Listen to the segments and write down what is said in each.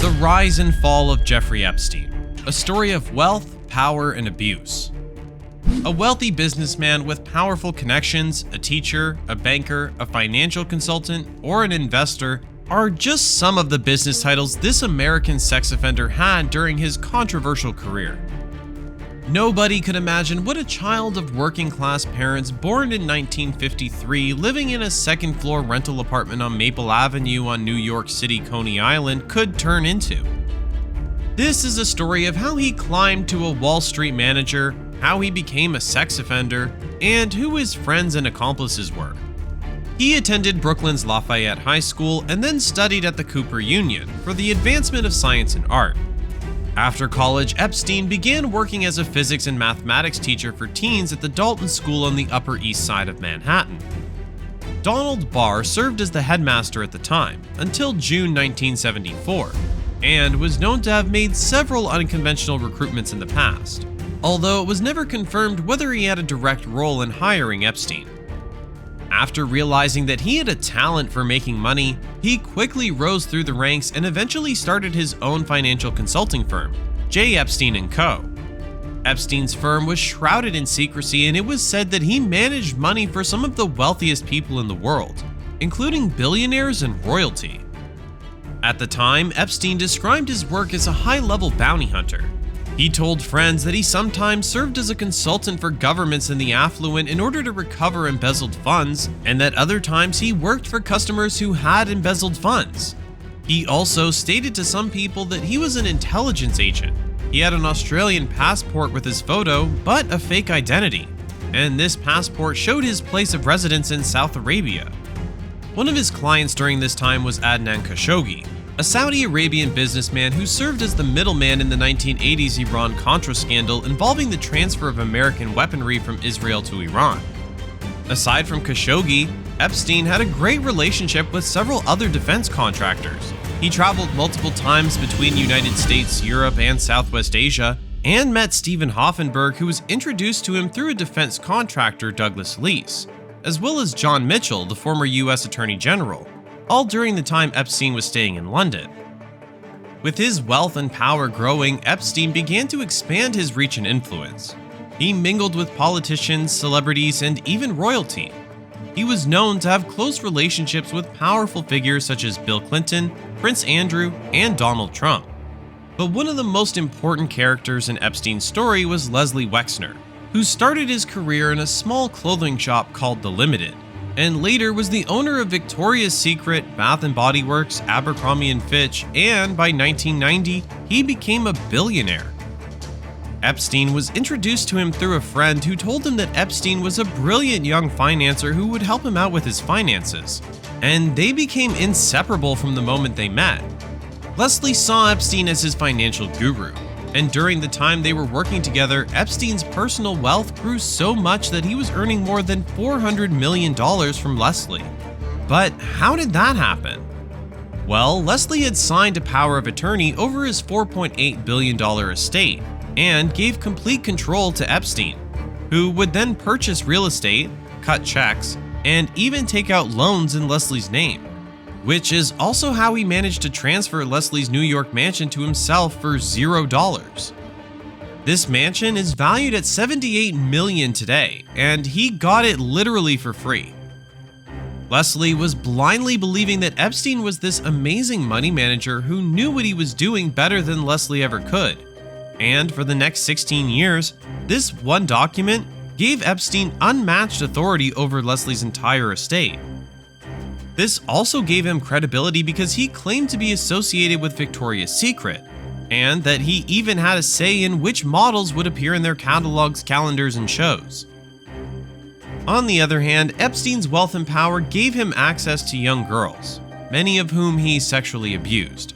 The Rise and Fall of Jeffrey Epstein, a story of wealth, power, and abuse. A wealthy businessman with powerful connections, a teacher, a banker, a financial consultant, or an investor are just some of the business titles this American sex offender had during his controversial career. Nobody could imagine what a child of working-class parents born in 1953 living in a second-floor rental apartment on Maple Avenue on New York City, Coney Island could turn into. This is a story of how he climbed to a Wall Street manager, how he became a sex offender, and who his friends and accomplices were. He attended Brooklyn's Lafayette High School and then studied at the Cooper Union for the advancement of science and art. After college, Epstein began working as a physics and mathematics teacher for teens at the Dalton School on the Upper East Side of Manhattan. Donald Barr served as the headmaster at the time, until June 1974, and was known to have made several unconventional recruitments in the past, although it was never confirmed whether he had a direct role in hiring Epstein. After realizing that he had a talent for making money, he quickly rose through the ranks and eventually started his own financial consulting firm, J. Epstein & Co. Epstein's firm was shrouded in secrecy, and it was said that he managed money for some of the wealthiest people in the world, including billionaires and royalty. At the time, Epstein described his work as a high-level bounty hunter. He told friends that he sometimes served as a consultant for governments and the affluent in order to recover embezzled funds, and that other times he worked for customers who had embezzled funds. He also stated to some people that he was an intelligence agent. He had an Australian passport with his photo, but a fake identity, and this passport showed his place of residence in Saudi Arabia. One of his clients during this time was Adnan Khashoggi, a Saudi Arabian businessman who served as the middleman in the 1980s Iran-Contra scandal involving the transfer of American weaponry from Israel to Iran. Aside from Khashoggi, Epstein had a great relationship with several other defense contractors. He traveled multiple times between United States, Europe, and Southwest Asia, and met Stephen Hoffenberg, who was introduced to him through a defense contractor, Douglas Lease, as well as John Mitchell, the former U.S. Attorney General, all during the time Epstein was staying in London. With his wealth and power growing, Epstein began to expand his reach and influence. He mingled with politicians, celebrities, and even royalty. He was known to have close relationships with powerful figures such as Bill Clinton, Prince Andrew, and Donald Trump. But one of the most important characters in Epstein's story was Leslie Wexner, who started his career in a small clothing shop called The Limited, and later was the owner of Victoria's Secret, Bath & Body Works, Abercrombie & Fitch, and by 1990, he became a billionaire. Epstein was introduced to him through a friend who told him that Epstein was a brilliant young financier who would help him out with his finances, and they became inseparable from the moment they met. Leslie saw Epstein as his financial guru, and during the time they were working together, Epstein's personal wealth grew so much that he was earning more than $400 million from Leslie. But how did that happen? Well, Leslie had signed a power of attorney over his $4.8 billion estate and gave complete control to Epstein, who would then purchase real estate, cut checks, and even take out loans in Leslie's name, which is also how he managed to transfer Leslie's New York mansion to himself for $0. This mansion is valued at $78 million today, and he got it literally for free. Leslie was blindly believing that Epstein was this amazing money manager who knew what he was doing better than Leslie ever could. And for the next 16 years, this one document gave Epstein unmatched authority over Leslie's entire estate. This also gave him credibility because he claimed to be associated with Victoria's Secret, and that he even had a say in which models would appear in their catalogs, calendars, and shows. On the other hand, Epstein's wealth and power gave him access to young girls, many of whom he sexually abused.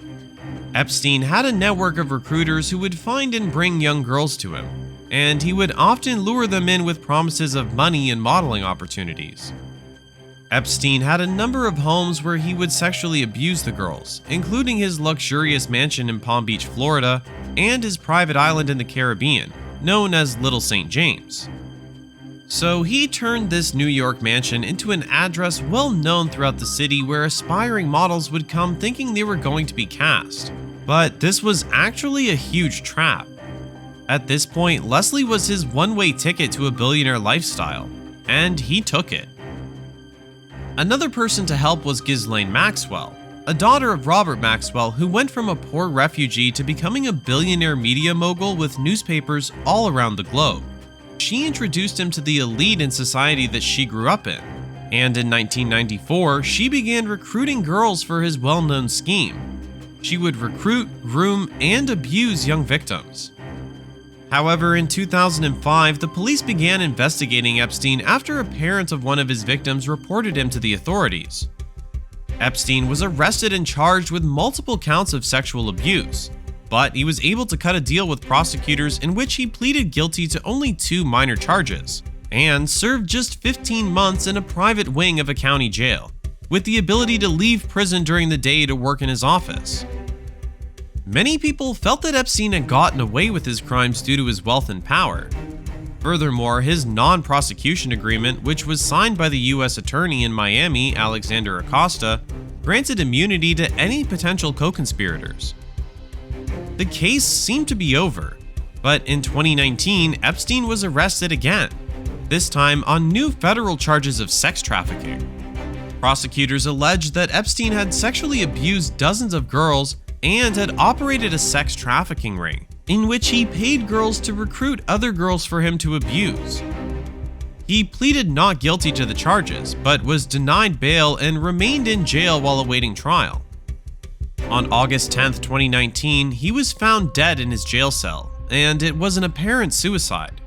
Epstein had a network of recruiters who would find and bring young girls to him, and he would often lure them in with promises of money and modeling opportunities. Epstein had a number of homes where he would sexually abuse the girls, including his luxurious mansion in Palm Beach, Florida, and his private island in the Caribbean, known as Little St. James. So he turned this New York mansion into an address well known throughout the city where aspiring models would come thinking they were going to be cast, But this was actually a huge trap. At this point, Leslie was his one-way ticket to a billionaire lifestyle, and he took it. Another person to help was Ghislaine Maxwell, a daughter of Robert Maxwell who went from a poor refugee to becoming a billionaire media mogul with newspapers all around the globe. She introduced him to the elite in society that she grew up in, and in 1994, she began recruiting girls for his well-known scheme. She would recruit, groom, and abuse young victims. However, in 2005, the police began investigating Epstein after a parent of one of his victims reported him to the authorities. Epstein was arrested and charged with multiple counts of sexual abuse, but he was able to cut a deal with prosecutors in which he pleaded guilty to only 2 minor charges and served just 15 months in a private wing of a county jail, with the ability to leave prison during the day to work in his office. Many people felt that Epstein had gotten away with his crimes due to his wealth and power. Furthermore, his non-prosecution agreement, which was signed by the U.S. Attorney in Miami, Alexander Acosta, granted immunity to any potential co-conspirators. The case seemed to be over, but in 2019, Epstein was arrested again, this time on new federal charges of sex trafficking. Prosecutors alleged that Epstein had sexually abused dozens of girls and had operated a sex trafficking ring, in which he paid girls to recruit other girls for him to abuse. He pleaded not guilty to the charges, but was denied bail and remained in jail while awaiting trial. On August 10, 2019, he was found dead in his jail cell, and it was an apparent suicide.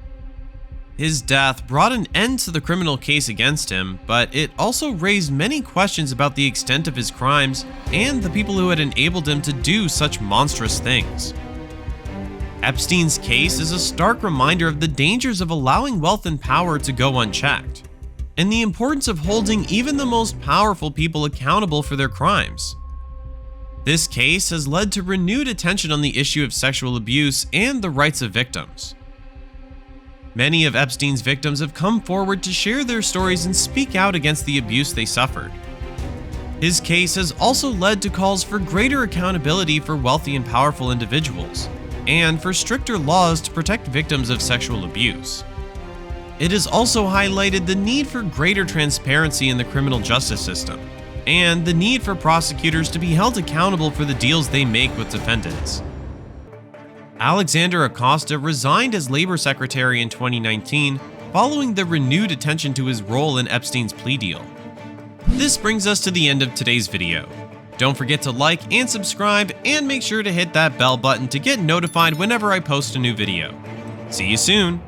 His death brought an end to the criminal case against him, but it also raised many questions about the extent of his crimes and the people who had enabled him to do such monstrous things. Epstein's case is a stark reminder of the dangers of allowing wealth and power to go unchecked, and the importance of holding even the most powerful people accountable for their crimes. This case has led to renewed attention on the issue of sexual abuse and the rights of victims. Many of Epstein's victims have come forward to share their stories and speak out against the abuse they suffered. His case has also led to calls for greater accountability for wealthy and powerful individuals, and for stricter laws to protect victims of sexual abuse. It has also highlighted the need for greater transparency in the criminal justice system, and the need for prosecutors to be held accountable for the deals they make with defendants. Alexander Acosta resigned as Labor Secretary in 2019 following the renewed attention to his role in Epstein's plea deal. This brings us to the end of today's video. Don't forget to like and subscribe, and make sure to hit that bell button to get notified whenever I post a new video. See you soon!